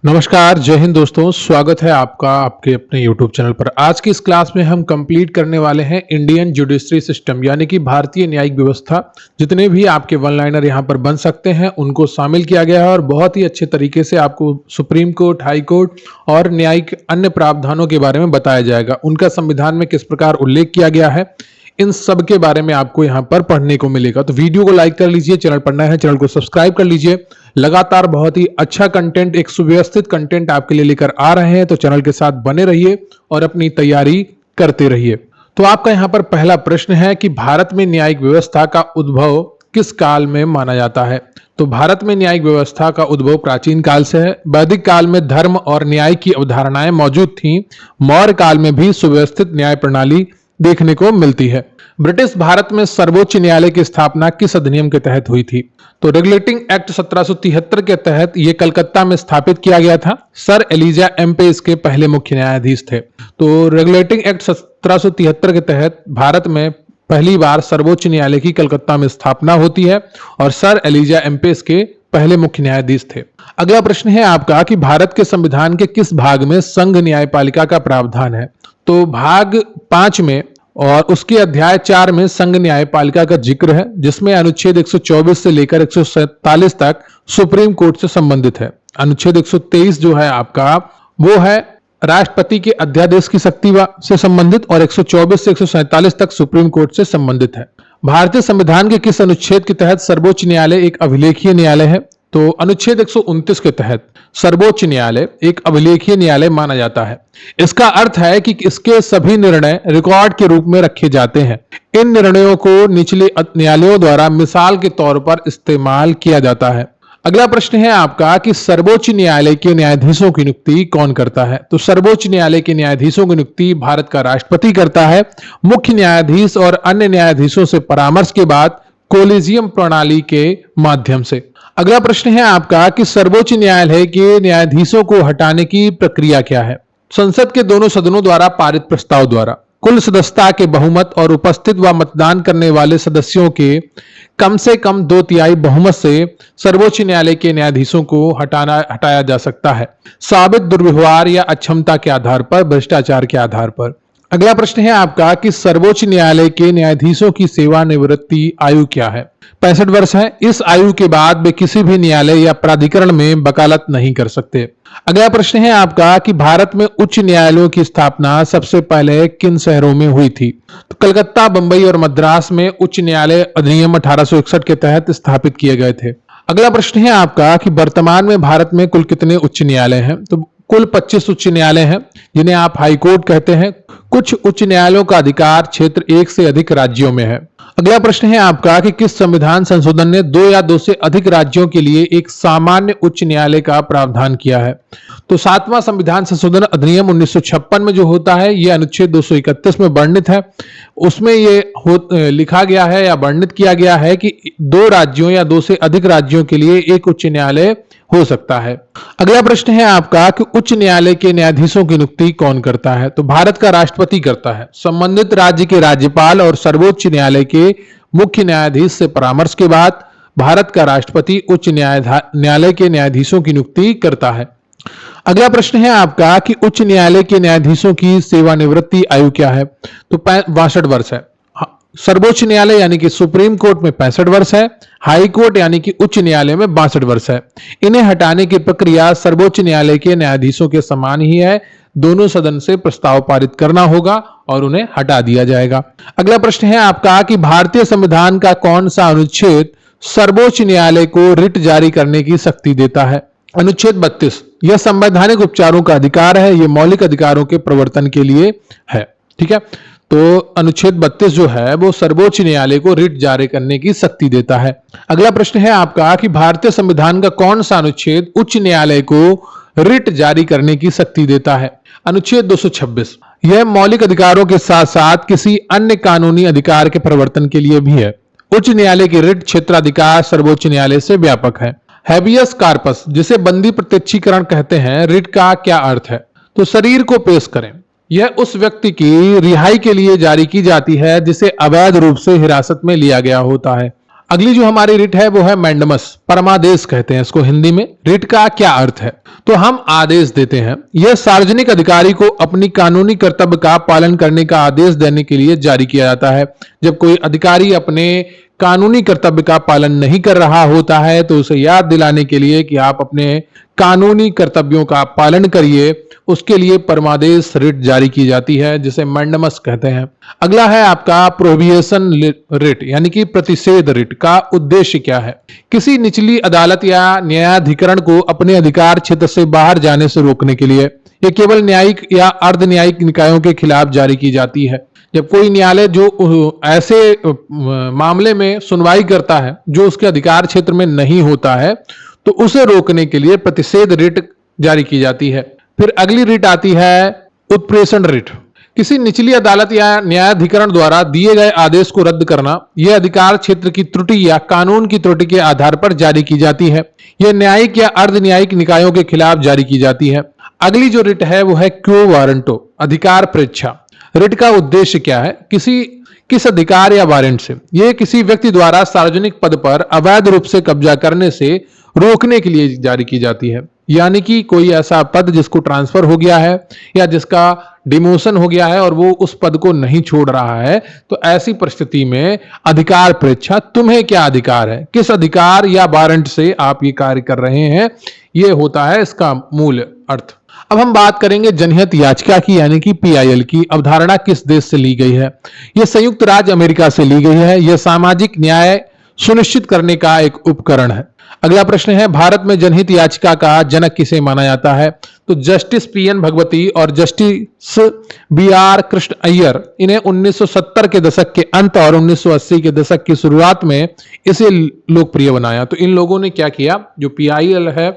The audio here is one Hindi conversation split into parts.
नमस्कार, जय हिंद दोस्तों। स्वागत है आपका आपके अपने YouTube चैनल पर। आज की इस क्लास में हम कंप्लीट करने वाले हैं इंडियन जुडिशरी सिस्टम यानी कि भारतीय न्यायिक व्यवस्था। जितने भी आपके वन लाइनर यहाँ पर बन सकते हैं उनको शामिल किया गया है और बहुत ही अच्छे तरीके से आपको सुप्रीम कोर्ट, हाई कोर्ट और न्यायिक अन्य प्रावधानों के बारे में बताया जाएगा। उनका संविधान में किस प्रकार उल्लेख किया गया है, इन सब के बारे में आपको यहाँ पर पढ़ने को मिलेगा। तो वीडियो को लाइक कर लीजिए, चैनल पर नया है चैनल को सब्सक्राइब कर लीजिए। लगातार बहुत ही अच्छा कंटेंट, एक सुव्यवस्थित कंटेंट आपके लिए लेकर आ रहे हैं, तो चैनल के साथ बने रहिए और अपनी तैयारी करते रहिए। तो आपका यहाँ पर पहला प्रश्न है कि भारत में न्यायिक व्यवस्था का उद्भव किस काल में माना जाता है। तो भारत में न्यायिक व्यवस्था का उद्भव प्राचीन काल से है। वैदिक काल में धर्म और न्याय की अवधारणाएं मौजूद थीं। मौर्य काल में भी सुव्यवस्थित न्याय प्रणाली देखने को मिलती है। ब्रिटिश भारत में सर्वोच्च न्यायालय की स्थापना किस अधिनियम के तहत हुई थी। तो रेगुलेटिंग एक्ट 1773 के तहत यह कलकत्ता में स्थापित किया गया था। सर एलिजा एम्पे इसके पहले मुख्य न्यायाधीश थे। तो रेगुलेटिंग एक्ट 1773 के तहत भारत में पहली बार सर्वोच्च न्यायालय की कलकत्ता में स्थापना होती है और सर एलिजा एम्पे इसके पहले मुख्य न्यायाधीश थे। अगला प्रश्न है आपका कि भारत के संविधान के किस भाग में संघ न्यायपालिका का प्रावधान है। तो भाग 5 में और उसके अध्याय 4 में संघ न्यायपालिका का जिक्र है, जिसमें अनुच्छेद 124 से लेकर 147 तक सुप्रीम कोर्ट से संबंधित है। अनुच्छेद 123 जो है आपका वो है राष्ट्रपति के अध्यादेश की शक्ति से संबंधित और 124 से 147 तक सुप्रीम कोर्ट से संबंधित है। भारतीय संविधान के किस अनुच्छेद के तहत सर्वोच्च न्यायालय एक अभिलेखीय न्यायालय है। तो अनुच्छेद 129 के तहत सर्वोच्च न्यायालय एक अभिलेखीय न्यायालय माना जाता है। इसका अर्थ है कि इसके सभी निर्णय रिकॉर्ड के रूप में रखे जाते हैं। इन निर्णयों को निचले न्यायालयों द्वारा मिसाल के तौर पर इस्तेमाल किया जाता है। अगला प्रश्न है आपका कि सर्वोच्च न्यायालय के न्यायाधीशों की नियुक्ति कौन करता है। तो सर्वोच्च न्यायालय के न्यायाधीशों की नियुक्ति भारत का राष्ट्रपति करता है, मुख्य न्यायाधीश और अन्य न्यायाधीशों से परामर्श के बाद कोलेजियम प्रणाली के माध्यम से। अगला प्रश्न है आपका कि सर्वोच्च न्यायालय के न्यायाधीशों को हटाने की प्रक्रिया क्या है। संसद के दोनों सदनों द्वारा पारित प्रस्ताव द्वारा कुल सदस्यता के बहुमत और उपस्थित व मतदान करने वाले सदस्यों के कम से कम 2/3 बहुमत से सर्वोच्च न्यायालय के न्यायाधीशों को हटाया जा सकता है, साबित दुर्व्यवहार या अक्षमता के आधार पर, भ्रष्टाचार के आधार पर। अगला प्रश्न है आपका कि सर्वोच्च न्यायालय के न्यायाधीशों की सेवानिवृत्ति आयु क्या है। 65 वर्ष है। इस आयु के बाद वे किसी भी न्यायालय या प्राधिकरण में वकालत नहीं कर सकते। अगला प्रश्न है आपका कि भारत में उच्च न्यायालयों की स्थापना सबसे पहले किन शहरों में हुई थी। तो कलकत्ता, बंबई और मद्रास में उच्च न्यायालय अधिनियम 1861 के तहत स्थापित किए गए थे। अगला प्रश्न है आपका कि वर्तमान में भारत में कुल कितने उच्च न्यायालय हैं। तो कुल 25 उच्च न्यायालय हैं, जिन्हें आप हाई कोर्ट कहते हैं। कुछ उच्च न्यायालयों का अधिकार क्षेत्र 1 से अधिक राज्यों में है। अगला प्रश्न है आपका कि किस संविधान संशोधन ने 2 या 2 से अधिक राज्यों के लिए एक सामान्य उच्च न्यायालय का प्रावधान किया है। तो 7वां संविधान संशोधन अधिनियम 1956 में जो होता है, यह अनुच्छेद 231 में वर्णित है। उसमें ये लिखा गया है या वर्णित किया गया है कि 2 राज्यों या 2 से अधिक राज्यों के लिए एक उच्च न्यायालय हो सकता है। अगला प्रश्न है आपका कि उच्च न्यायालय के न्यायाधीशों की नियुक्ति कौन करता है। तो भारत का राष्ट्रपति करता है। संबंधित राज्य के राज्यपाल और सर्वोच्च न्यायालय के मुख्य न्यायाधीश से परामर्श के बाद भारत का राष्ट्रपति उच्च न्यायालय के न्यायाधीशों की नियुक्ति करता है। अगला प्रश्न है आपका कि उच्च न्यायालय के न्यायाधीशों की सेवानिवृत्ति आयु क्या है। तो 62 वर्ष है। सर्वोच्च न्यायालय यानी कि सुप्रीम कोर्ट में 65 वर्ष है। हाई कोर्ट यानी कि उच्च न्यायालय में 62 वर्ष है। इन्हें हटाने की प्रक्रिया सर्वोच्च न्यायालय के न्यायाधीशों के समान ही है। दोनों सदन से प्रस्ताव पारित करना होगा और उन्हें हटा दिया जाएगा। अगला प्रश्न है आपका कि भारतीय संविधान का कौन सा अनुच्छेद सर्वोच्च न्यायालय को रिट जारी करने की शक्ति देता है। अनुच्छेद 32। यह संवैधानिक उपचारों का अधिकार है। यह मौलिक अधिकारों के प्रवर्तन के लिए है। ठीक है, तो अनुच्छेद 32 जो है वो सर्वोच्च न्यायालय को रिट जारी करने की शक्ति देता है। अगला प्रश्न है आपका कि भारतीय संविधान का कौन सा अनुच्छेद उच्च न्यायालय को रिट जारी करने की शक्ति देता है। अनुच्छेद 226। यह मौलिक अधिकारों के साथ साथ किसी अन्य कानूनी अधिकार के प्रवर्तन के लिए भी है। उच्च न्यायालय की रिट क्षेत्राधिकार सर्वोच्च न्यायालय से व्यापक है। हैबियस कार्पस, जिसे बंदी प्रत्यक्षीकरण कहते हैं, रिट का क्या अर्थ है। तो शरीर को पेश करें। यह उस व्यक्ति की रिहाई के लिए जारी की जाती है जिसे अवैध रूप से हिरासत में लिया गया होता है। अगली जो हमारी रिट है वो है मैंडमस, परमादेश कहते हैं इसको हिंदी में। रिट का क्या अर्थ है? तो हम आदेश देते हैं। यह सार्वजनिक अधिकारी को अपनी कानूनी कर्तव्य का पालन करने का आदेश देने के लिए जारी किया जाता है। जब कोई अधिकारी अपने कानूनी कर्तव्य का पालन नहीं कर रहा होता है तो उसे याद दिलाने के लिए कि आप अपने कानूनी कर्तव्यों का पालन करिए, उसके लिए परमादेश रिट जारी की जाती है, जिसे मैंडमस कहते हैं। अगला है आपका प्रोहिबिशन रिट यानी कि प्रतिषेध रिट का उद्देश्य क्या है? किसी निचली अदालत या न्यायाधिकरण को अपने अधिकार क्षेत्र से बाहर जाने से रोकने के लिए यह केवल न्यायिक या अर्ध न्यायिक निकायों के खिलाफ जारी की जाती है। जब कोई न्यायालय जो ऐसे मामले में सुनवाई करता है जो उसके अधिकार क्षेत्र में नहीं होता है तो उसे रोकने के लिए प्रतिषेध रिट जारी की जाती है। फिर अगली रिट आती है उत्प्रेषण रिट। किसी निचली अदालत या न्यायाधिकरण द्वारा दिए गए आदेश को रद्द करना यह अधिकार क्षेत्र की त्रुटि या कानून की त्रुटि के आधार पर जारी की जाती है। यह न्यायिक या अर्ध न्यायिक निकायों के खिलाफ जारी की जाती है। अगली जो रिट है वो है क्यो वारंटो, अधिकार परीक्षा। रिट का उद्देश्य क्या है? किस अधिकार या वारंट से यह किसी व्यक्ति द्वारा सार्वजनिक पद पर अवैध रूप से कब्जा करने से रोकने के लिए जारी की जाती है। यानी कि कोई ऐसा पद जिसको ट्रांसफर हो गया है या जिसका डिमोशन हो गया है और वो उस पद को नहीं छोड़ रहा है, तो ऐसी परिस्थिति में अधिकार परीक्षा, तुम्हें क्या अधिकार है, किस अधिकार या वारंट से आप ये कार्य कर रहे हैं, ये होता है इसका मूल अर्थ। अब हम बात करेंगे जनहित याचिका की यानी कि पीआईएल की अवधारणा किस देश से ली गई है? यह संयुक्त राज्य अमेरिका से ली गई है। यह सामाजिक न्याय सुनिश्चित करने का एक उपकरण है। अगला प्रश्न है भारत में जनहित याचिका का जनक किसे माना जाता है? तो जस्टिस पीएन भगवती और जस्टिस बीआर कृष्ण अय्यर, इन्हें 1970 के दशक के अंत और 1980 के दशक की शुरुआत में इसे लोकप्रिय बनाया। तो इन लोगों ने क्या किया, जो पीआईएल है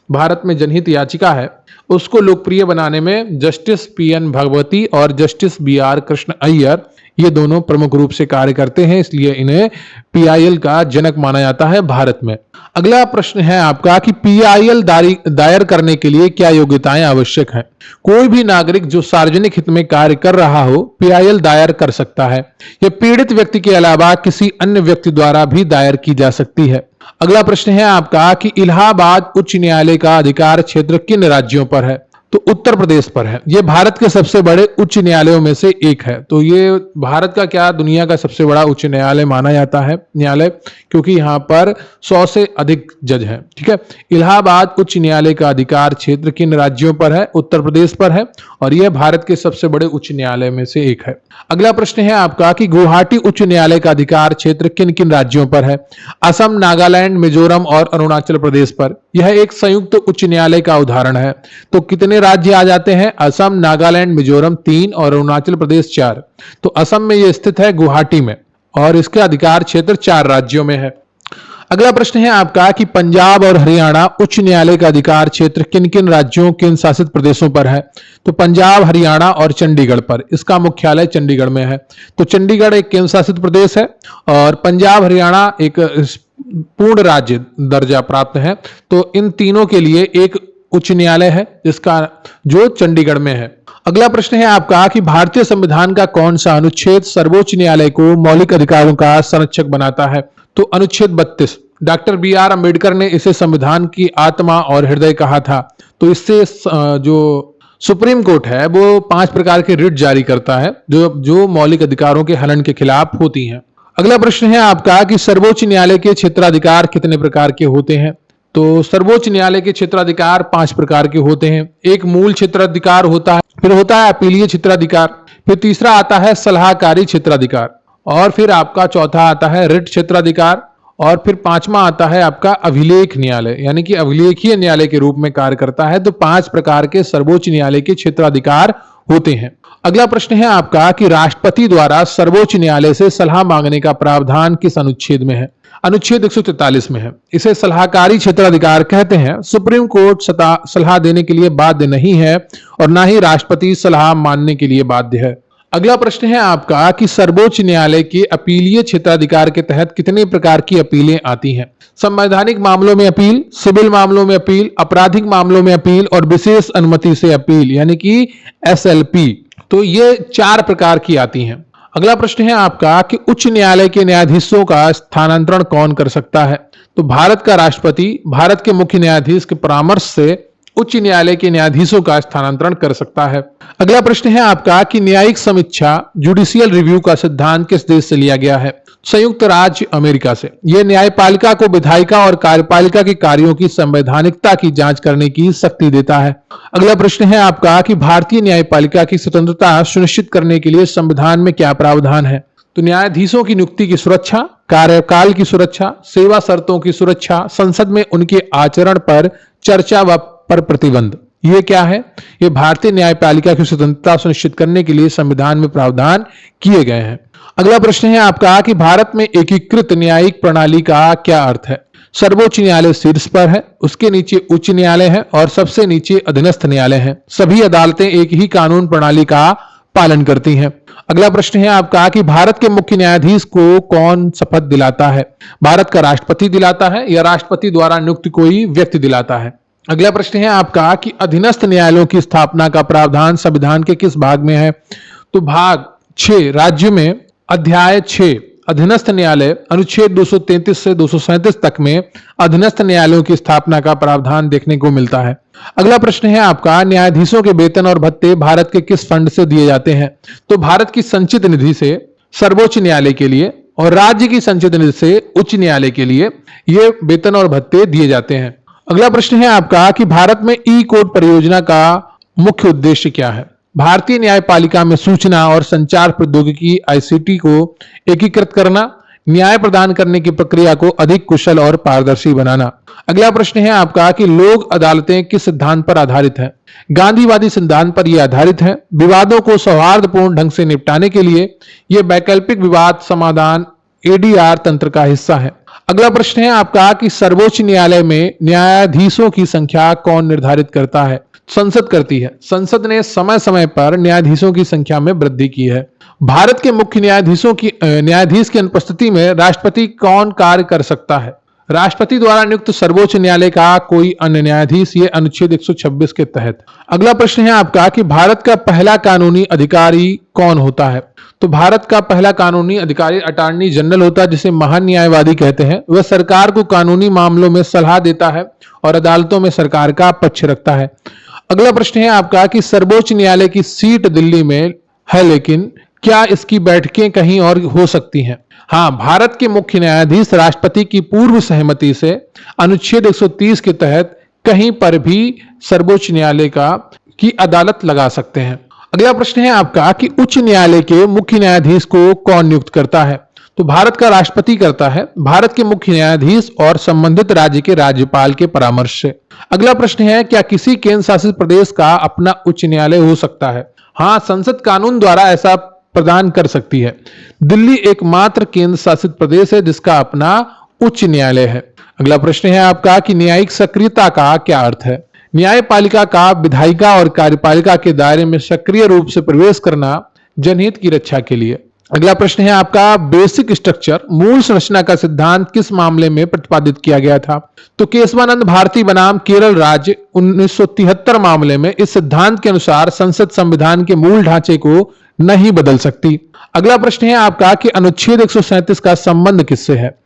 भारत में जनहित याचिका है उसको लोकप्रिय बनाने में जस्टिस पीएन भगवती और जस्टिस बीआर कृष्ण अय्यर ये दोनों प्रमुख रूप से कार्य करते हैं, इसलिए इन्हें पीआईएल का जनक माना जाता है भारत में। अगला प्रश्न है आपका कि पीआईएल दायर करने के लिए क्या योग्यताएं आवश्यक हैं? कोई भी नागरिक जो सार्वजनिक हित में कार्य कर रहा हो पीआईएल दायर कर सकता है। यह पीड़ित व्यक्ति के अलावा किसी अन्य व्यक्ति द्वारा भी दायर की जा सकती है। अगला प्रश्न है आपका कि इलाहाबाद उच्च न्यायालय का अधिकार क्षेत्र किन राज्यों पर है? तो उत्तर प्रदेश पर है। यह भारत के सबसे बड़े उच्च न्यायालयों में से एक है। तो ये भारत का क्या दुनिया का सबसे बड़ा उच्च न्यायालय माना जाता है न्यायालय, क्योंकि यहाँ पर 100 से अधिक जज हैं। ठीक है, इलाहाबाद उच्च न्यायालय का अधिकार क्षेत्र किन राज्यों पर है? उत्तर प्रदेश पर है और यह भारत के सबसे बड़े उच्च न्यायालय में से एक है। अगला प्रश्न है आपका कि गुवाहाटी उच्च न्यायालय का अधिकार क्षेत्र किन किन राज्यों पर है? असम, नागालैंड, मिजोरम और अरुणाचल प्रदेश पर। यह एक संयुक्त उच्च न्यायालय का उदाहरण है। तो कितने राज्य आ जाते हैं? असम, नागालैंड, मिजोरम 3 और अरुणाचल प्रदेश 4। तो असम में यह स्थित है गुवाहाटी में और इसके अधिकार क्षेत्र 4 राज्यों में है। अगला प्रश्न है आपका कि पंजाब और हरियाणा उच्च न्यायालय का अधिकार क्षेत्र किन किन राज्यों, किन शासित प्रदेशों पर है? तो पंजाब, हरियाणा और चंडीगढ़ पर। इसका मुख्यालय चंडीगढ़ में है। तो चंडीगढ़ एक केंद्र शासित प्रदेश है और पंजाब, हरियाणा एक पूर्ण राज्य दर्जा प्राप्त है। तो इन तीनों के लिए एक उच्च न्यायालय है जिसका जो चंडीगढ़ में है। अगला प्रश्न है आपका कि भारतीय संविधान का कौन सा अनुच्छेद सर्वोच्च न्यायालय को मौलिक अधिकारों का संरक्षक बनाता है? तो अनुच्छेद 32। डॉक्टर बीआर अंबेडकर ने इसे संविधान की आत्मा और हृदय कहा था। तो इससे जो सुप्रीम कोर्ट है वो 5 प्रकार के रिट जारी करता है जो मौलिक अधिकारों के हनन के खिलाफ होती हैं। अगला प्रश्न है आपका कि सर्वोच्च न्यायालय के क्षेत्राधिकार कितने प्रकार के होते हैं? तो सर्वोच्च न्यायालय के क्षेत्राधिकार 5 प्रकार के होते हैं। एक मूल क्षेत्राधिकार होता है, फिर होता है अपीलीय क्षेत्राधिकार, फिर तीसरा आता है सलाहकारी क्षेत्राधिकार और फिर आपका चौथा आता है रिट क्षेत्राधिकार और फिर 5वां आता है आपका अभिलेख न्यायालय, यानी कि अभिलेखीय न्यायालय के रूप में कार्य करता है। तो 5 प्रकार के सर्वोच्च न्यायालय के क्षेत्राधिकार होते हैं। अगला प्रश्न है आपका कि राष्ट्रपति द्वारा सर्वोच्च न्यायालय से सलाह मांगने का प्रावधान किस अनुच्छेद में है? अनुच्छेद 143 में है। इसे सलाहकारी क्षेत्राधिकार कहते हैं। सुप्रीम कोर्ट सलाह देने के लिए बाध्य नहीं है और ना ही राष्ट्रपति सलाह मानने के लिए बाध्य है। अगला प्रश्न है आपका कि सर्वोच्च न्यायालय के अपीलीय क्षेत्राधिकार के तहत कितने प्रकार की अपीलें आती हैं? संवैधानिक मामलों में अपील, सिविल मामलों में अपील, आपराधिक मामलों में अपील और विशेष अनुमति से अपील यानी कि एसएलपी। तो ये 4 प्रकार की आती हैं। अगला प्रश्न है आपका कि उच्च न्यायालय के न्यायाधीशों का स्थानांतरण कौन कर सकता है? तो भारत का राष्ट्रपति भारत के मुख्य न्यायाधीश के परामर्श से उच्च न्यायालय के न्यायाधीशों का स्थानांतरण कर सकता है। अगला प्रश्न है आपका कि न्यायिक समीक्षा जुडिशियल रिव्यू का सिद्धांत किस देश से लिया गया है? संयुक्त राज्य अमेरिका से। यह न्यायपालिका को विधायिका और कार्यपालिका के कार्यों की संवैधानिकता की जांच करने की शक्ति देता है। अगला प्रश्न है आपका कि भारतीय न्यायपालिका की स्वतंत्रता सुनिश्चित करने के लिए संविधान में क्या प्रावधान है? तो न्यायाधीशों की नियुक्ति की सुरक्षा, कार्यकाल की सुरक्षा, सेवा शर्तों की सुरक्षा, संसद में उनके आचरण पर चर्चा व पर प्रतिबंध। ये क्या है? ये भारतीय न्यायपालिका की स्वतंत्रता सुनिश्चित करने के लिए संविधान में प्रावधान किए गए हैं। अगला प्रश्न है आपका कि भारत में एकीकृत न्यायिक प्रणाली का क्या अर्थ है? सर्वोच्च न्यायालय शीर्ष पर है, उसके नीचे उच्च न्यायालय है और सबसे नीचे अधीनस्थ न्यायालय है। सभी अदालतें एक ही कानून प्रणाली का पालन करती हैं। अगला प्रश्न है आपका कि भारत के मुख्य न्यायाधीश को कौन शपथ दिलाता है? भारत का राष्ट्रपति दिलाता है या राष्ट्रपति द्वारा नियुक्त कोई व्यक्ति दिलाता है? अगला प्रश्न है आपका कि अधीनस्थ न्यायालयों की स्थापना का प्रावधान संविधान के किस भाग में है? तो भाग 6 राज्य में अध्याय 6 अधीनस्थ न्यायालय अनुच्छेद 233 से 237 तक में अधीनस्थ न्यायालयों की स्थापना का प्रावधान देखने को मिलता है। अगला प्रश्न है आपका न्यायाधीशों के वेतन और भत्ते भारत के किस फंड से दिए जाते हैं? तो भारत की संचित निधि से सर्वोच्च न्यायालय के लिए और राज्य की संचित निधि से उच्च न्यायालय के लिए ये वेतन और भत्ते दिए जाते हैं। अगला प्रश्न है आपका कि भारत में ई कोर्ट परियोजना का मुख्य उद्देश्य क्या है? भारतीय न्यायपालिका में सूचना और संचार प्रौद्योगिकी आईसीटी को एकीकृत करना, न्याय प्रदान करने की प्रक्रिया को अधिक कुशल और पारदर्शी बनाना। अगला प्रश्न है आपका कि लोक अदालतें किस सिद्धांत पर आधारित हैं? गांधीवादी सिद्धांत पर यह आधारित है। विवादों को सौहार्दपूर्ण ढंग से निपटाने के लिए यह वैकल्पिक विवाद समाधान एडीआर तंत्र का हिस्सा है। अगला प्रश्न है आपका कि सर्वोच्च न्यायालय में न्यायाधीशों की संख्या कौन निर्धारित करता है? संसद करती है। संसद ने समय समय पर न्यायाधीशों की संख्या में वृद्धि की है। भारत के मुख्य न्यायाधीश की अनुपस्थिति में राष्ट्रपति कौन कार्य कर सकता है? राष्ट्रपति द्वारा नियुक्त सर्वोच्च न्यायालय का कोई अन्य न्यायाधीश, ये अनुच्छेद 126 के तहत। अगला प्रश्न है आपका कि भारत का पहला कानूनी अधिकारी कौन होता है? तो भारत का पहला कानूनी अधिकारी अटॉर्नी जनरल होता है, जिसे महान न्यायवादी कहते हैं। वह सरकार को कानूनी मामलों में सलाह देता है और अदालतों में सरकार का पक्ष रखता है। अगला प्रश्न है आपका कि सर्वोच्च न्यायालय की सीट दिल्ली में है, लेकिन क्या इसकी बैठकें कहीं और हो सकती हैं? हाँ, भारत के मुख्य न्यायाधीश राष्ट्रपति की पूर्व सहमति से अनुच्छेद 130 के तहत कहीं पर भी सर्वोच्च न्यायालय की अदालत लगा सकते हैं। अगला प्रश्न है आपका कि उच्च न्यायालय के मुख्य न्यायाधीश को कौन नियुक्त करता है? तो भारत का राष्ट्रपति करता है, भारत के मुख्य न्यायाधीश और संबंधित राज्य के राज्यपाल के परामर्श से। अगला प्रश्न है क्या किसी केंद्र शासित प्रदेश का अपना उच्च न्यायालय हो सकता है? हाँ, संसद कानून द्वारा ऐसा प्रदान कर सकती है। दिल्ली एकमात्र केंद्र शासित प्रदेश है जिसका अपना उच्च न्यायालय है। अगला प्रश्न है आपका कि न्यायिक सक्रियता का क्या अर्थ है? न्यायपालिका का विधायिका और कार्यपालिका के दायरे में सक्रिय रूप से प्रवेश करना जनहित की रक्षा के लिए। अगला प्रश्न है आपका बेसिक स्ट्रक्चर मूल संरचना का सिद्धांत किस मामले में प्रतिपादित किया गया था? तो केशवानंद भारती बनाम केरल राज्य 1973 मामले में इस सिद्धांत के अनुसार संसद संविधान के मूल ढांचे को नहीं बदल सकती। अगला प्रश्न है आपका कि अनुच्छेद 137 का संबंध किससे है?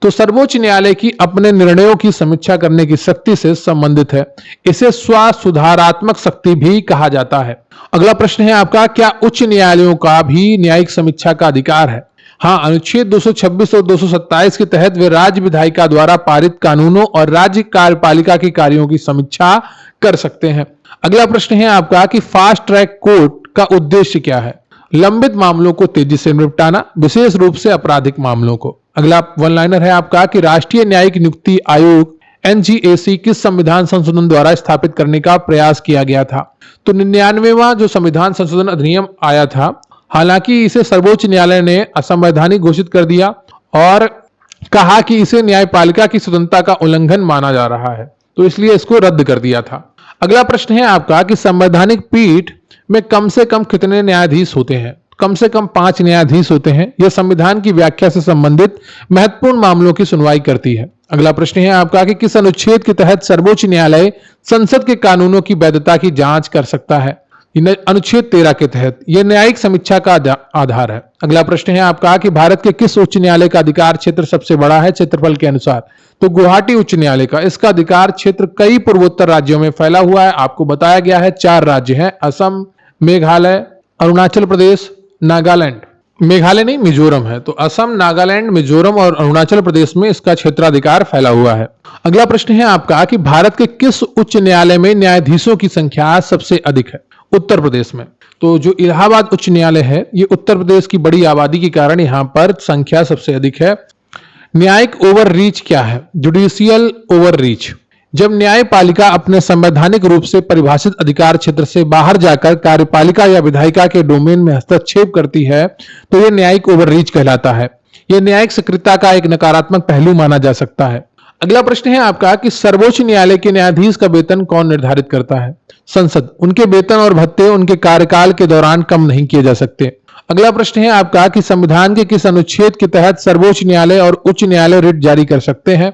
तो सर्वोच्च न्यायालय की अपने निर्णयों की समीक्षा करने की शक्ति से संबंधित है। इसे स्वसुधारात्मक शक्ति भी कहा जाता है। अगला प्रश्न है आपका क्या उच्च न्यायालयों का भी न्यायिक समीक्षा का अधिकार है? हाँ, अनुच्छेद 226 और 227 के तहत वे राज्य विधायिका द्वारा पारित कानूनों और राज्य कार्यपालिका के कार्यों की समीक्षा कर सकते हैं। अगला प्रश्न है आपका कि फास्ट ट्रैक कोर्ट का उद्देश्य क्या है? लंबित मामलों को तेजी से निपटाना, विशेष रूप से आपराधिक मामलों को। अगला वन लाइनर है आपका कि राष्ट्रीय न्यायिक नियुक्ति आयोग एनजीएसी किस संविधान संशोधन द्वारा स्थापित करने का प्रयास किया गया था? तो 99वां जो संविधान संशोधन अधिनियम आया था, हालांकि इसे सर्वोच्च न्यायालय ने असंवैधानिक घोषित कर दिया और कहा कि इसे न्यायपालिका की स्वतंत्रता का उल्लंघन माना जा रहा है, तो इसलिए इसको रद्द कर दिया था। अगला प्रश्न है आपका कि संवैधानिक पीठ में कम से कम कितने न्यायाधीश होते हैं? कम से कम 5 न्यायाधीश होते हैं। यह संविधान की व्याख्या से संबंधित महत्वपूर्ण मामलों की सुनवाई करती है। अगला प्रश्न है आपका कि किस अनुच्छेद के तहत सर्वोच्च न्यायालय संसद के कानूनों की वैधता की जांच कर सकता है? अनुच्छेद 13 के तहत। यह न्यायिक समीक्षा का आधार है। अगला प्रश्न है आपका कि भारत के किस उच्च न्यायालय का अधिकार क्षेत्र सबसे बड़ा है क्षेत्रफल के अनुसार? तो गुवाहाटी उच्च न्यायालय का। इसका अधिकार क्षेत्र कई पूर्वोत्तर राज्यों में फैला हुआ है। आपको बताया गया है 4 राज्य हैं, असम, मेघालय, अरुणाचल प्रदेश, नागालैंड। मेघालय नहीं, मिजोरम है। तो असम, नागालैंड, मिजोरम और अरुणाचल प्रदेश में इसका क्षेत्राधिकार फैला हुआ है। अगला प्रश्न है आपका कि भारत के किस उच्च न्यायालय में न्यायाधीशों की संख्या सबसे अधिक है? उत्तर प्रदेश में। तो जो इलाहाबाद उच्च न्यायालय है, ये उत्तर प्रदेश की बड़ी आबादी के कारण यहां पर संख्या सबसे अधिक है। न्यायिक ओवररीच क्या है? जुडिशियल ओवररीच, जब न्यायपालिका अपने संवैधानिक रूप से परिभाषित अधिकार क्षेत्र से बाहर जाकर कार्यपालिका या विधायिका के डोमेन में हस्तक्षेप करती है तो यह न्यायिक ओवररीच कहलाता है। यह न्यायिक सक्रियता का एक नकारात्मक पहलू माना जा सकता है। अगला प्रश्न है आपका कि सर्वोच्च न्यायालय के न्यायाधीश का वेतन कौन निर्धारित करता है? संसद। उनके वेतन और भत्ते उनके कार्यकाल के दौरान कम नहीं किए जा सकते। अगला प्रश्न है आपका कि संविधान के किस अनुच्छेद के तहत सर्वोच्च न्यायालय और उच्च न्यायालय रिट जारी कर सकते हैं?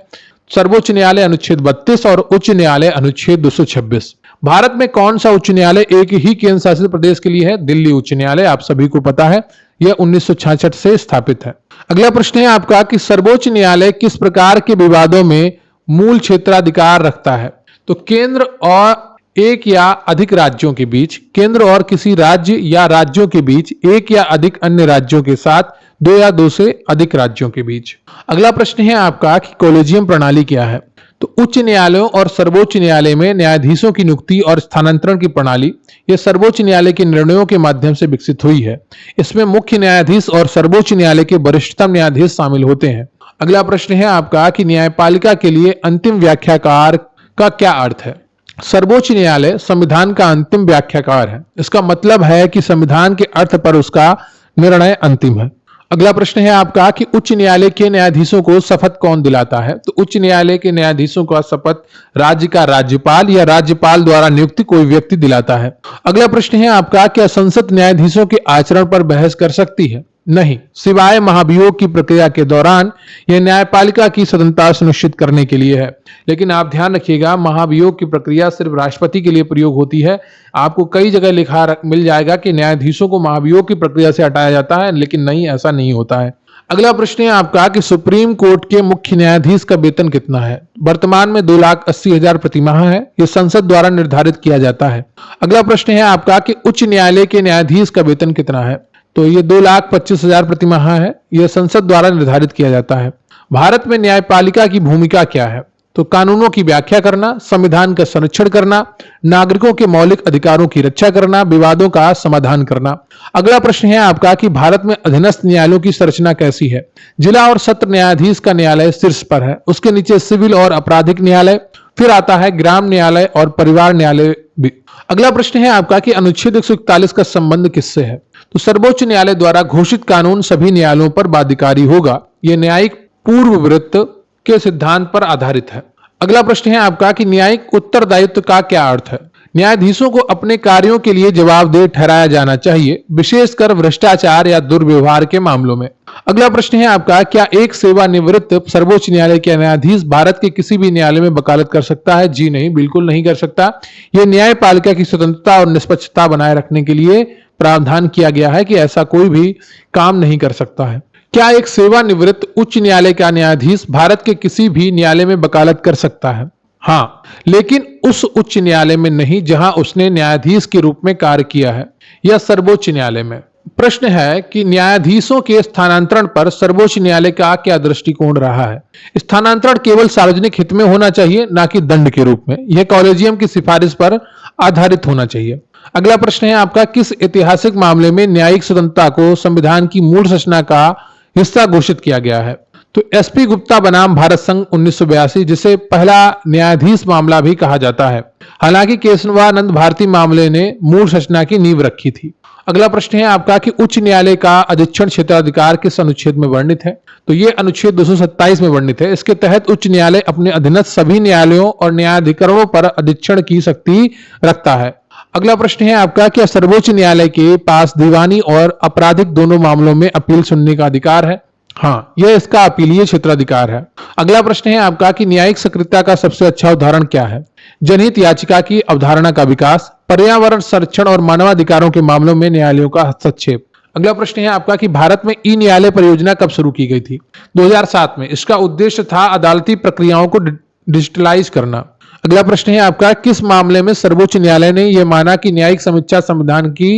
सर्वोच्च न्यायालय अनुच्छेद 32 और उच्च न्यायालय अनुच्छेद 226। भारत में कौन सा उच्च न्यायालय एक ही केंद्र शासित प्रदेश के लिए है? दिल्ली उच्च न्यायालय। आप सभी को पता है, यह 1966 से स्थापित है। अगला प्रश्न है आपका कि सर्वोच्च न्यायालय किस प्रकार के विवादों में मूल क्षेत्राधिकार रखता है? तो केंद्र और एक या अधिक राज्यों के बीच, केंद्र और किसी राज्य या राज्यों के बीच, एक या अधिक अन्य राज्यों के साथ, 2 या 2 से अधिक राज्यों के बीच। अगला प्रश्न है आपका कि कॉलेजियम प्रणाली क्या है? तो उच्च न्यायालयों और सर्वोच्च न्यायालय में न्यायाधीशों की नियुक्ति और स्थानांतरण की प्रणाली यह सर्वोच्च न्यायालय के निर्णयों के माध्यम से विकसित हुई है। इसमें मुख्य न्यायाधीश और सर्वोच्च न्यायालय के वरिष्ठतम न्यायाधीश शामिल होते हैं। अगला प्रश्न है आपका कि न्यायपालिका के लिए अंतिम व्याख्याकार का क्या अर्थ है? सर्वोच्च न्यायालय संविधान का अंतिम व्याख्याकार है। इसका मतलब है कि संविधान के अर्थ पर उसका निर्णय अंतिम है। अगला प्रश्न है आपका कि उच्च न्यायालय के न्यायाधीशों को शपथ कौन दिलाता है? तो उच्च न्यायालय के न्यायाधीशों का शपथ राज्य का राज्यपाल या राज्यपाल द्वारा नियुक्त कोई व्यक्ति दिलाता है। अगला प्रश्न है आपका क्या संसद न्यायाधीशों के आचरण पर बहस कर सकती है? नहीं, सिवाय महाभियोग की प्रक्रिया के दौरान। यह न्यायपालिका की स्वतंत्रता सुनिश्चित करने के लिए है। लेकिन आप ध्यान रखिएगा, महाभियोग की प्रक्रिया सिर्फ राष्ट्रपति के लिए प्रयोग होती है। आपको कई जगह लिखा मिल जाएगा कि न्यायाधीशों को महाभियोग की प्रक्रिया से हटाया जाता है, लेकिन नहीं, ऐसा नहीं होता है। अगला प्रश्न है आपका कि सुप्रीम कोर्ट के मुख्य न्यायाधीश का वेतन कितना है? वर्तमान में 2,80,000 प्रतिमाह है। यह संसद द्वारा निर्धारित किया जाता है। अगला प्रश्न है आपका कि उच्च न्यायालय के न्यायाधीश का वेतन कितना है? तो ये 2,25,000 प्रतिमाह है। यह संसद द्वारा निर्धारित किया जाता है। भारत में न्यायपालिका की भूमिका क्या है? तो कानूनों की व्याख्या करना, संविधान का संरक्षण करना, नागरिकों के मौलिक अधिकारों की रक्षा करना, विवादों का समाधान करना। अगला प्रश्न है आपका कि भारत में अधीनस्थ न्यायालयों की संरचना कैसी है? जिला और सत्र न्यायाधीश का न्यायालय शीर्ष पर है। उसके नीचे सिविल और आपराधिक न्यायालय, फिर आता है ग्राम न्यायालय और परिवार न्यायालय भी। अगला प्रश्न है आपका कि अनुच्छेद 141 का संबंध किससे है? तो सर्वोच्च न्यायालय द्वारा घोषित कानून सभी न्यायालयों पर बाध्यकारी होगा। यह न्यायिक पूर्ववृत्त के सिद्धांत पर आधारित है। अगला प्रश्न है आपका कि न्यायिक उत्तरदायित्व का क्या अर्थ है? न्यायाधीशों को अपने कार्यों के लिए जवाबदेह ठहराया जाना चाहिए, विशेषकर भ्रष्टाचार या दुर्व्यवहार के मामलों में। अगला प्रश्न है आपका क्या एक सेवानिवृत्त सर्वोच्च न्यायालय के न्यायाधीश भारत के किसी भी न्यायालय में वकालत कर सकता है? जी नहीं, बिल्कुल नहीं कर सकता। यह न्यायपालिका की स्वतंत्रता और निष्पक्षता बनाए रखने के लिए प्रावधान किया गया है कि ऐसा कोई भी काम नहीं कर सकता है। क्या एक सेवानिवृत्त उच्च न्यायालय का न्यायाधीश भारत के किसी भी न्यायालय में वकालत कर सकता है? हाँ, लेकिन उस उच्च न्यायालय में नहीं जहां उसने न्यायाधीश के रूप में कार्य किया है, या सर्वोच्च न्यायालय में। प्रश्न है कि न्यायाधीशों के स्थानांतरण पर सर्वोच्च न्यायालय का क्या दृष्टिकोण रहा है? स्थानांतरण केवल सार्वजनिक हित में होना चाहिए, ना कि दंड के रूप में। यह कॉलेजियम की सिफारिश पर आधारित होना चाहिए। अगला प्रश्न है आपका किस ऐतिहासिक मामले में न्यायिक स्वतंत्रता को संविधान की मूल संरचना का हिस्सा घोषित किया गया है? तो एसपी गुप्ता बनाम भारत संघ 1982, जिसे पहला न्यायाधीश मामला भी कहा जाता है। हालांकि केशवानंद भारती मामले ने मूल संरचना की नींव रखी थी। अगला प्रश्न है आपका कि उच्च न्यायालय का अधीक्षण क्षेत्राधिकार किस अनुच्छेद में वर्णित है? तो यह अनुच्छेद 227 में वर्णित है। इसके तहत उच्च न्यायालय अपने अधीनस्थ सभी न्यायालयों और न्यायाधिकरणों पर अधीक्षण की शक्ति रखता है। अगला प्रश्न है आपका क्या सर्वोच्च न्यायालय के पास दीवानी और आपराधिक दोनों मामलों में अपील सुनने का अधिकार है? हाँ, यह इसका अपीलीय क्षेत्राधिकार है। अगला प्रश्न है आपका कि न्यायिक सक्रियता का सबसे अच्छा उदाहरण क्या है? जनहित याचिका की अवधारणा का विकास, पर्यावरण संरक्षण और मानवाधिकारों के मामलों में न्यायालयों का हस्तक्षेप। अगला प्रश्न है आपका कि भारत में ई न्यायालय परियोजना कब शुरू की गई थी? 2007 में। इसका उद्देश्य था अदालती प्रक्रियाओं को डिजिटलाइज करना। अगला प्रश्न है आपका किस मामले में सर्वोच्च न्यायालय ने यह माना कि न्यायिक समीक्षा संविधान की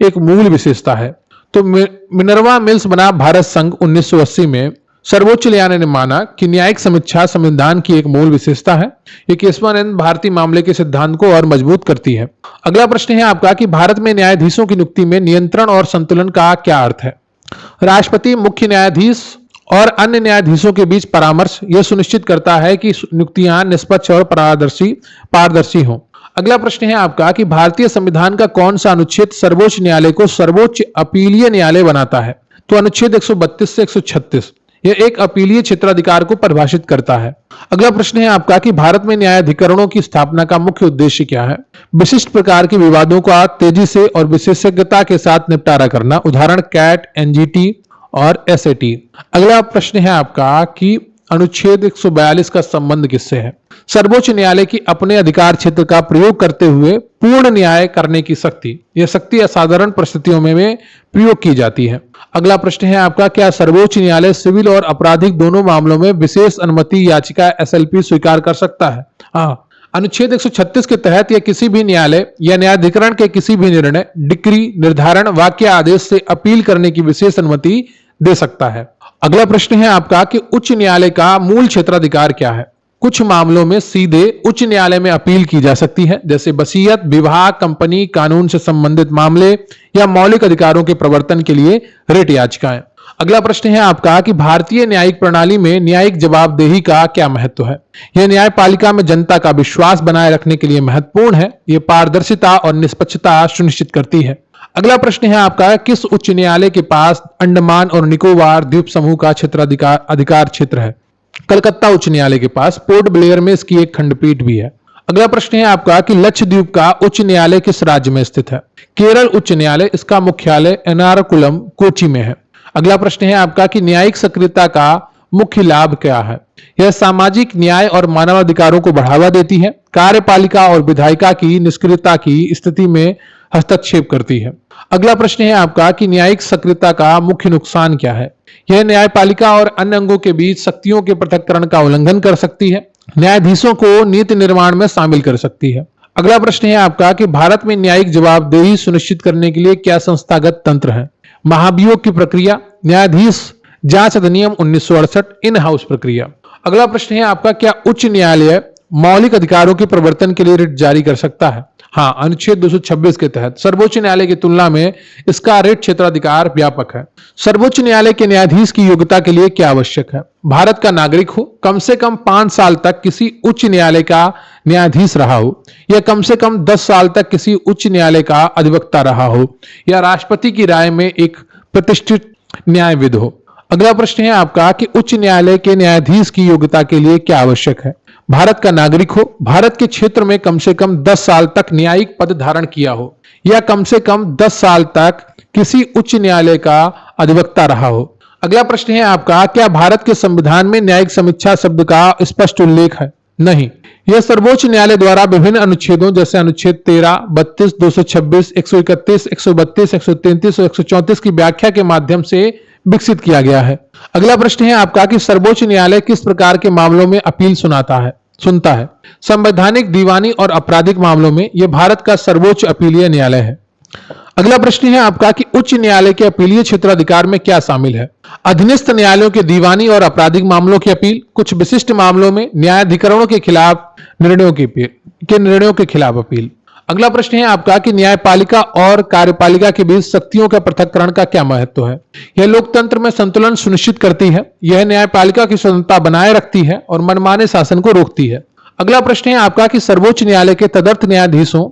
एक मूल विशेषता है? तो मिनर्वा मिल्स बनाम भारत संघ 1980 में सर्वोच्च न्यायालय ने माना कि न्यायिक समीक्षा संविधान की एक मूल विशेषता है। ये केशवानंद भारतीय मामले के सिद्धांत को और मजबूत करती है। अगला प्रश्न है आपका कि भारत में न्यायाधीशों की नियुक्ति में नियंत्रण और संतुलन का क्या अर्थ है? राष्ट्रपति, मुख्य न्यायाधीश और अन्य न्यायाधीशों के बीच परामर्श यह सुनिश्चित करता है कि नियुक्तियां निष्पक्ष और पारदर्शी हों। अगला प्रश्न है आपका कि भारतीय संविधान का कौन सा अनुच्छेद सर्वोच्च न्यायालय को सर्वोच्च अपीलीय न्यायालय बनाता है? तो अनुच्छेद 132 से 136 यह एक अपीलीय क्षेत्राधिकार को परिभाषित करता है। अगला प्रश्न है आपका कि भारत में न्यायाधिकरणों की स्थापना का मुख्य उद्देश्य क्या है? विशिष्ट प्रकार के विवादों का तेजी से और विशेषज्ञता के साथ निपटारा करना, उदाहरण कैट, एनजीटी और एसएटी। अगला प्रश्न है आपका कि अनुच्छेद 142 का संबंध किससे है? सर्वोच्च न्यायालय की अपने अधिकार क्षेत्र का प्रयोग करते हुए पूर्ण न्याय करने की शक्ति। यह शक्ति असाधारण परिस्थितियों में प्रयोग की जाती है। अगला प्रश्न है आपका क्या सर्वोच्च न्यायालय सिविल और आपराधिक दोनों मामलों में विशेष अनुमति याचिका एसएलपी स्वीकार कर सकता है? हाँ, अनुच्छेद 136 के तहत यह किसी भी न्यायालय या न्यायाधिकरण के किसी भी निर्णय, डिक्री, निर्धारण, वाक्य आदेश से अपील करने की विशेष अनुमति दे सकता है। अगला प्रश्न है आपका कि उच्च न्यायालय का मूल क्षेत्राधिकार क्या है? कुछ मामलों में सीधे उच्च न्यायालय में अपील की जा सकती है, जैसे वसीयत, विवाह, कंपनी, कानून से संबंधित मामले या मौलिक अधिकारों के प्रवर्तन के लिए रिट याचिकाएं। अगला प्रश्न है आपका कि भारतीय न्यायिक प्रणाली में न्यायिक जवाबदेही का क्या महत्व है? यह न्यायपालिका में जनता का विश्वास बनाए रखने के लिए महत्वपूर्ण है। यह पारदर्शिता और निष्पक्षता सुनिश्चित करती है। अगला प्रश्न है आपका किस उच्च न्यायालय के पास अंडमान और निकोबार द्वीप समूह का अधिकार क्षेत्र है? कलकत्ता उच्च न्यायालय के पास। पोर्ट ब्लेयर में इसकी एक खंडपीठ भी है। अगला प्रश्न है आपका कि लक्षद्वीप का उच्च न्यायालय किस राज्य में स्थित है? केरल उच्च न्यायालय। इसका मुख्यालय एर्नाकुलम, कोची में है। अगला प्रश्न है आपका कि न्यायिक सक्रियता का मुख्य लाभ क्या है? यह सामाजिक न्याय और मानवाधिकारों को बढ़ावा देती है, कार्यपालिका और विधायिका की निष्क्रियता की स्थिति में हस्तक्षेप करती है। अगला प्रश्न है आपका कि न्यायिक सक्रियता का मुख्य नुकसान क्या है? यह न्यायपालिका और अन्य अंगों के बीच शक्तियों के पृथक्करण का उल्लंघन कर सकती है, न्यायाधीशों को नीति निर्माण में शामिल कर सकती है। अगला प्रश्न है आपका कि भारत में न्यायिक जवाबदेही सुनिश्चित करने के लिए क्या संस्थागत तंत्र है? महाभियोग की प्रक्रिया, न्यायाधीश जांच अधिनियम 1968, इन हाउस प्रक्रिया। अगला प्रश्न है आपका क्या उच्च न्यायालय मौलिक अधिकारों के प्रवर्तन के लिए रिट जारी कर सकता है? हाँ, अनुच्छेद 226 के तहत। सर्वोच्च न्यायालय की तुलना में इसका रिट क्षेत्राधिकार व्यापक है। सर्वोच्च न्यायालय के न्यायाधीश की योग्यता के लिए क्या आवश्यक है? भारत का नागरिक हो, कम से कम 5 साल तक किसी उच्च न्यायालय का न्यायाधीश रहा हो, या कम से कम 10 साल तक किसी उच्च न्यायालय का अधिवक्ता रहा हो, या राष्ट्रपति की राय में एक प्रतिष्ठित न्यायविद हो। अगला प्रश्न है आपका कि उच्च न्यायालय के न्यायाधीश की योग्यता के लिए क्या आवश्यक है? भारत का नागरिक हो, भारत के क्षेत्र में कम से कम 10 साल तक न्यायिक पद धारण किया हो, या कम से कम 10 साल तक किसी उच्च न्यायालय का अधिवक्ता रहा हो। अगला प्रश्न है आपका क्या भारत के संविधान में न्यायिक समीक्षा शब्द का स्पष्ट उल्लेख है? नहीं। यह सर्वोच्च न्यायालय द्वारा विभिन्न अनुच्छेदों जैसे अनुच्छेद 13, 32, 226, 131, 132, 133 और 134 की व्याख्या के माध्यम से विकसित किया गया है। अगला प्रश्न है आपका कि सर्वोच्च न्यायालय किस प्रकार के मामलों में अपील सुनता है? संवैधानिक, दीवानी और आपराधिक मामलों में यह भारत का सर्वोच्च अपीलीय न्यायालय है। अगला प्रश्न है आपका कि उच्च न्यायालय के अपीलीय क्षेत्राधिकार में क्या शामिल है? अधीनस्थ न्यायालयों के दीवानी और आपराधिक मामलों की अपील, कुछ विशिष्ट मामलों में न्यायाधिकरणों के खिलाफ निर्णयों के खिलाफ अपील। अगला प्रश्न है आपका कि न्यायपालिका और कार्यपालिका के बीच शक्तियों का पृथक्करण का क्या महत्व है? यह लोकतंत्र में संतुलन सुनिश्चित करती है, यह न्यायपालिका की स्वतंत्रता बनाए रखती है और मनमाने शासन को रोकती है। अगला प्रश्न है आपका कि सर्वोच्च न्यायालय के तदर्थ न्यायाधीशों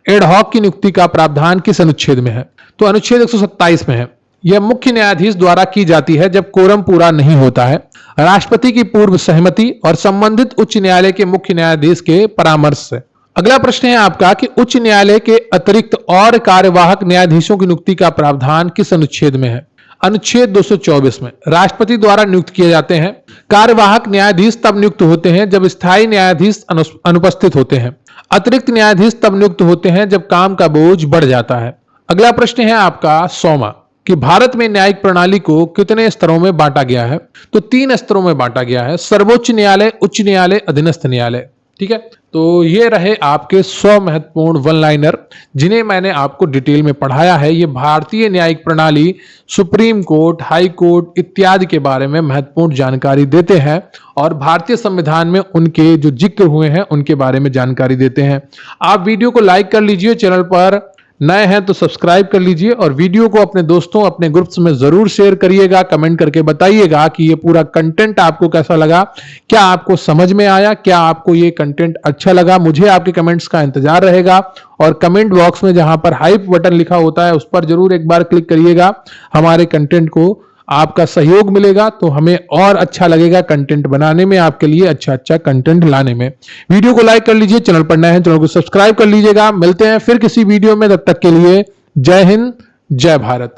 एडहॉक की नियुक्ति का प्रावधान किस अनुच्छेद में है? तो अनुच्छेद 127 में है। यह मुख्य न्यायाधीश द्वारा की जाती है जब कोरम पूरा नहीं होता है, राष्ट्रपति की पूर्व सहमति और संबंधित उच्च न्यायालय के मुख्य न्यायाधीश के परामर्श से। अगला प्रश्न है आपका कि उच्च न्यायालय के अतिरिक्त और कार्यवाहक न्यायाधीशों की नियुक्ति का प्रावधान किस अनुच्छेद में है? अनुच्छेद 224 में। राष्ट्रपति द्वारा नियुक्त किए जाते हैं। कार्यवाहक न्यायाधीश तब नियुक्त होते हैं जब स्थायी न्यायाधीश अनुपस्थित होते हैं। अतिरिक्त न्यायाधीश तब नियुक्त होते हैं जब काम का बोझ बढ़ जाता है। अगला प्रश्न है आपका 100वां कि भारत में न्यायिक प्रणाली को कितने स्तरों में बांटा गया है। तो 3 स्तरों में बांटा गया है, सर्वोच्च न्यायालय, उच्च न्यायालय, अधीनस्थ न्यायालय। ठीक है, तो ये रहे आपके 100 महत्वपूर्ण वन लाइनर जिन्हें मैंने आपको डिटेल में पढ़ाया है। ये भारतीय न्यायिक प्रणाली, सुप्रीम कोर्ट, हाई कोर्ट इत्यादि के बारे में महत्वपूर्ण जानकारी देते हैं और भारतीय संविधान में उनके जो जिक्र हुए हैं उनके बारे में जानकारी देते हैं। आप वीडियो को लाइक कर लीजिए, चैनल पर नए हैं तो सब्सक्राइब कर लीजिए और वीडियो को अपने दोस्तों, अपने ग्रुप्स में जरूर शेयर करिएगा। कमेंट करके बताइएगा कि ये पूरा कंटेंट आपको कैसा लगा, क्या आपको समझ में आया, क्या आपको ये कंटेंट अच्छा लगा। मुझे आपके कमेंट्स का इंतजार रहेगा और कमेंट बॉक्स में जहां पर हाइप बटन लिखा होता है उस पर जरूर एक बार क्लिक करिएगा। हमारे कंटेंट को आपका सहयोग मिलेगा तो हमें और अच्छा लगेगा कंटेंट बनाने में, आपके लिए अच्छा कंटेंट लाने में। वीडियो को लाइक कर लीजिए, चैनल पर नए हैं चैनल को सब्सक्राइब कर लीजिएगा। मिलते हैं फिर किसी वीडियो में, तब तक के लिए जय हिंद, जय भारत।